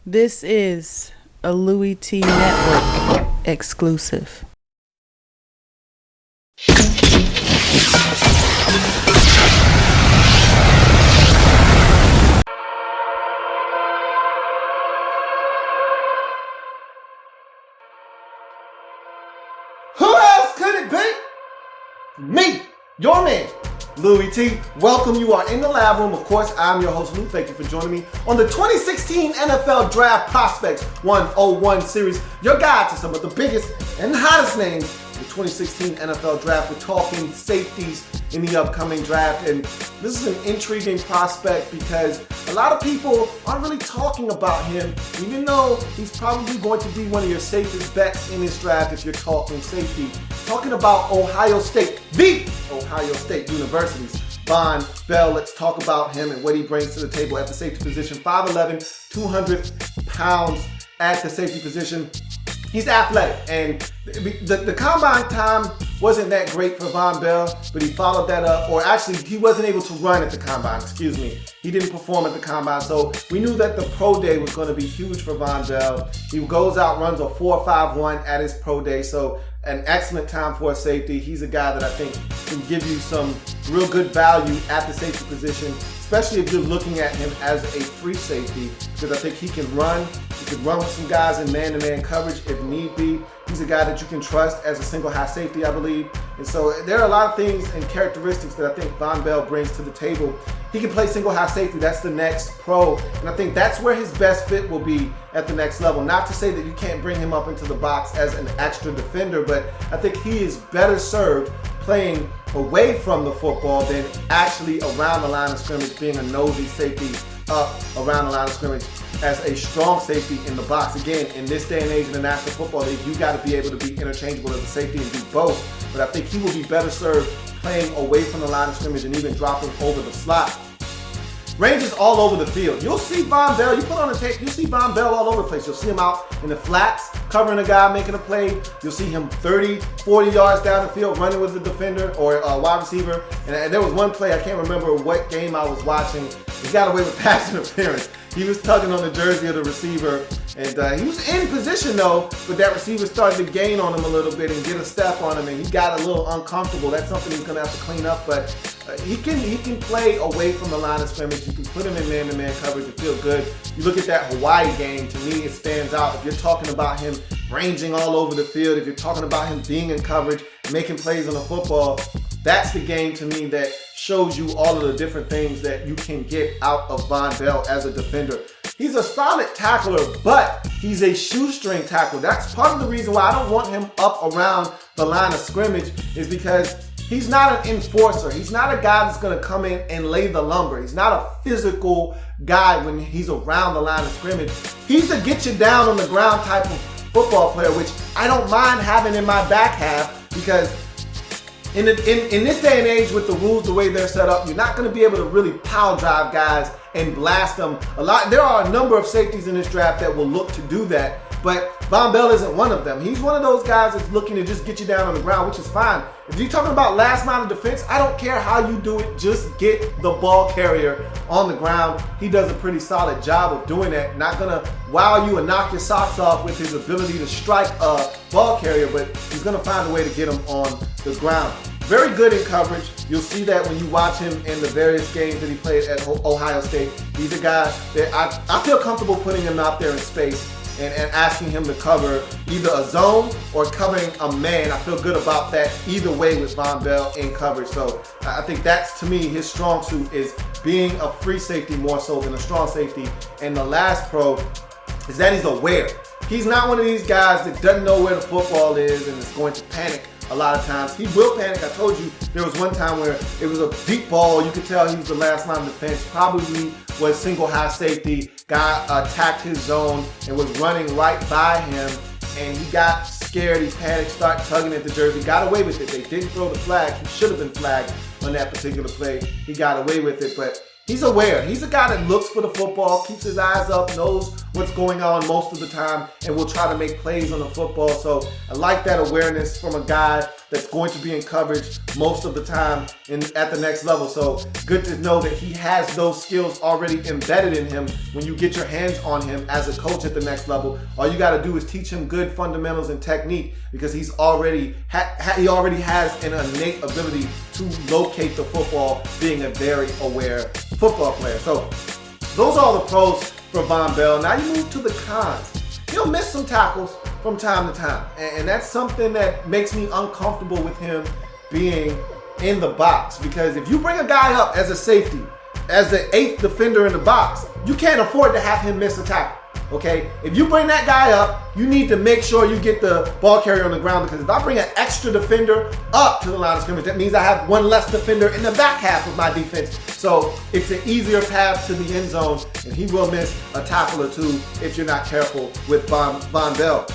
This is a Louie Tee Network exclusive. Who else could it be? Me, your man, Louie Tee. Welcome. You are in the lab room. Of course, I'm your host, Lou. Thank you for joining me on the 2016 NFL Draft Prospects 101 series. Your guide to some of the biggest and hottest names in the 2016 NFL Draft. We're talking safeties in the upcoming draft, and this is an intriguing prospect because a lot of people aren't really talking about him, even though he's probably going to be one of your safest bets in this draft if you're talking safety. Talking about Ohio State, the Ohio State University's Vonn Bell. Let's talk about him and what he brings to the table at the safety position. 5'11", 200 pounds at the safety position. He's athletic, and the combine time wasn't that great for Vonn Bell, but he followed that up, or actually he wasn't able to run at the combine, excuse me. He didn't perform at the combine, so we knew that the pro day was going to be huge for Vonn Bell. He goes out, runs a 4.51 at his pro day, so an excellent time for a safety. He's a guy that I think can give you some real good value at the safety position, especially if you're looking at him as a free safety, because I think he can run. He can run with some guys in man-to-man coverage if need be. He's a guy that you can trust as a single high safety, I believe. And so there are a lot of things and characteristics that I think Vonn Bell brings to the table. He can play single high safety. That's the next pro. And I think that's where his best fit will be at the next level. Not to say that you can't bring him up into the box as an extra defender, but I think he is better served playing away from the football than actually around the line of scrimmage, being a nosy safety up around the line of scrimmage as a strong safety in the box. Again, in this day and age in the National Football League, you got to be able to be interchangeable as a safety and do both. But I think he will be better served playing away from the line of scrimmage and even dropping over the slot. Ranges all over the field. You'll see Vonn Bell, you put on the tape, you'll see Vonn Bell all over the place. You'll see him out in the flats, covering a guy, making a play. You'll see him 30, 40 yards down the field, running with the defender or a wide receiver. And there was one play, I can't remember what game I was watching. He got away with pass interference. He was tugging on the jersey of the receiver, and he was in position though, but that receiver started to gain on him a little bit and get a step on him, and he got a little uncomfortable. That's something he's gonna have to clean up, but he can play away from the line of scrimmage. You can put him in man-to-man coverage and feel good. You look at that Hawaii game, to me it stands out. If you're talking about him ranging all over the field, if you're talking about him being in coverage, making plays on the football, that's the game to me that shows you all of the different things that you can get out of Vonn Bell as a defender. He's a solid tackler, but he's a shoestring tackler. That's part of the reason why I don't want him up around the line of scrimmage, is because he's not an enforcer. He's not a guy that's going to come in and lay the lumber. He's not a physical guy when he's around the line of scrimmage. He's a get you down on the ground type of football player, which I don't mind having in my back half, because in this day and age with the rules the way they're set up, you're not going to be able to really pile drive guys and blast them a lot. There are a number of safeties in this draft that will look to do that, but Vonn Bell isn't one of them. He's one of those guys that's looking to just get you down on the ground, which is fine. If you're talking about last line of defense, I don't care how you do it. Just get the ball carrier on the ground. He does a pretty solid job of doing that. Not going to wow you and knock your socks off with his ability to strike a ball carrier, but he's going to find a way to get him on the ground. Very good in coverage. You'll see that when you watch him in the various games that he played at Ohio State. He's a guy that I feel comfortable putting him out there in space and asking him to cover either a zone or covering a man. I feel good about that either way with Vonn Bell in coverage. So I think that's, to me, his strong suit is being a free safety more so than a strong safety. And the last pro is that he's aware. He's not one of these guys that doesn't know where the football is and is going to panic a lot of times. He will panic. I told you there was one time where it was a deep ball. You could tell he was the last line of defense. Probably was single high safety. Guy attacked his zone and was running right by him, and he got scared. He panicked, started tugging at the jersey. Got away with it. They didn't throw the flag. He should have been flagged on that particular play. He got away with it, but he's aware. He's a guy that looks for the football, keeps his eyes up, knows what's going on most of the time, and will try to make plays on the football. So I like that awareness from a guy that's going to be in coverage most of the time at the next level. So good to know that he has those skills already embedded in him when you get your hands on him as a coach at the next level. All you got to do is teach him good fundamentals and technique, because he already has an innate ability to locate the football, being a very aware football player. So those are all the pros for Vonn Bell. Now you move to the cons. He'll miss some tackles from time to time, and that's something that makes me uncomfortable with him being in the box, because if you bring a guy up as a safety, as the 8th defender in the box, you can't afford to have him miss a tackle. Okay, if you bring that guy up, you need to make sure you get the ball carrier on the ground, because if I bring an extra defender up to the line of scrimmage, that means I have one less defender in the back half of my defense. So it's an easier path to the end zone, and he will miss a tackle or two if you're not careful with Vonn Bell.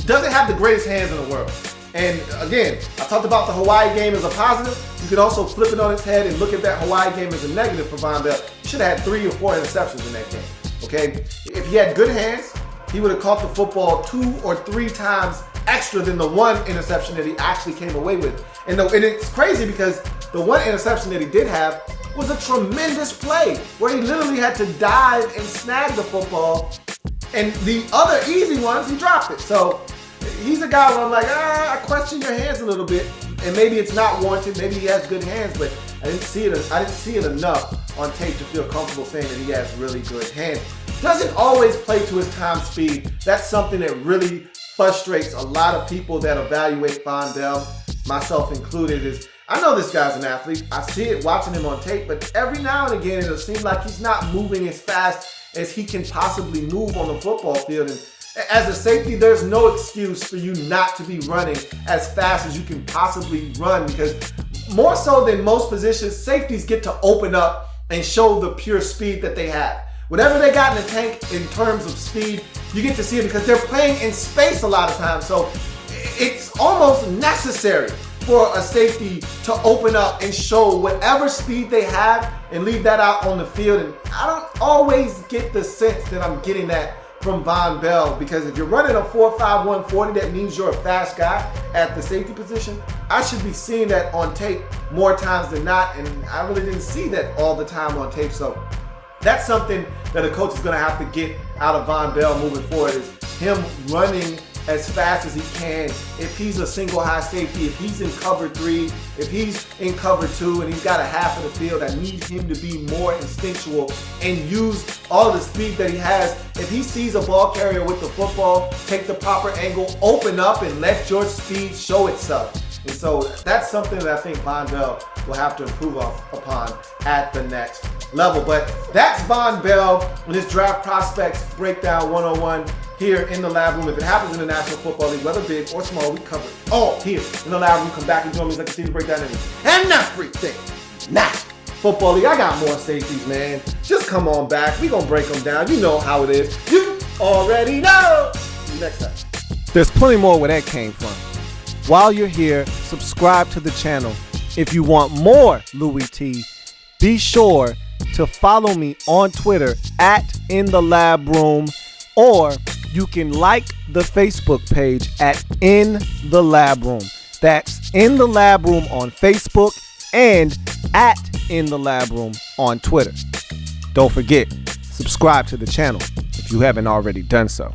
Doesn't have the greatest hands in the world. And again, I talked about the Hawaii game as a positive. You can also flip it on its head and look at that Hawaii game as a negative for Vonn Bell. He should have had 3 or 4 interceptions in that game. Okay, if he had good hands, he would have caught the football 2 or 3 times extra than the 1 interception that he actually came away with. And it's crazy because the 1 interception that he did have was a tremendous play where he literally had to dive and snag the football, and the other easy ones, he dropped it. So he's a guy where I'm like, I question your hands a little bit, and maybe it's not warranted. Maybe he has good hands, but I didn't see it enough on tape to feel comfortable saying that he has really good hands. Doesn't always play to his time speed. That's something that really frustrates a lot of people that evaluate Vonn Bell, myself included. Is I know this guy's an athlete. I see it watching him on tape, but every now and again it'll seem like he's not moving as fast as he can possibly move on the football field. And as a safety, there's no excuse for you not to be running as fast as you can possibly run, because more so than most positions, safeties get to open up and show the pure speed that they have. Whatever they got in the tank in terms of speed, you get to see it because they're playing in space a lot of times. So it's almost necessary for a safety to open up and show whatever speed they have and leave that out on the field. And I don't always get the sense that I'm getting that from Vonn Bell, because if you're running a 4.5 140, that means you're a fast guy at the safety position. I should be seeing that on tape more times than not, and I really didn't see that all the time on tape. So that's something that a coach is going to have to get out of Vonn Bell moving forward, is him running as fast as he can. If he's a single high safety, if he's in cover 3, if he's in cover 2, and he's got a half of the field, I need him to be more instinctual and use all the speed that he has. If he sees a ball carrier with the football, take the proper angle, open up, and let your speed show itself. And so that's something that I think Vonn Bell will have to improve upon at the next level. But that's Vonn Bell and his draft prospects breakdown 101 here in the lab room. If it happens in the National Football League, whether big or small, we cover it all here in the lab room. Come back and join me so I can see the breakdown and everything. National Football League. I got more safeties, man. Just come on back. We gonna break them down. You know how it is. You already know. See you next time. There's plenty more where that came from. While you're here, subscribe to the channel. If you want more Louie Tee, be sure to follow me on Twitter at In The Lab Room, or you can like the Facebook page at In The Lab Room. That's In The Lab Room on Facebook and at In The Lab Room on Twitter. Don't forget, subscribe to the channel if you haven't already done so.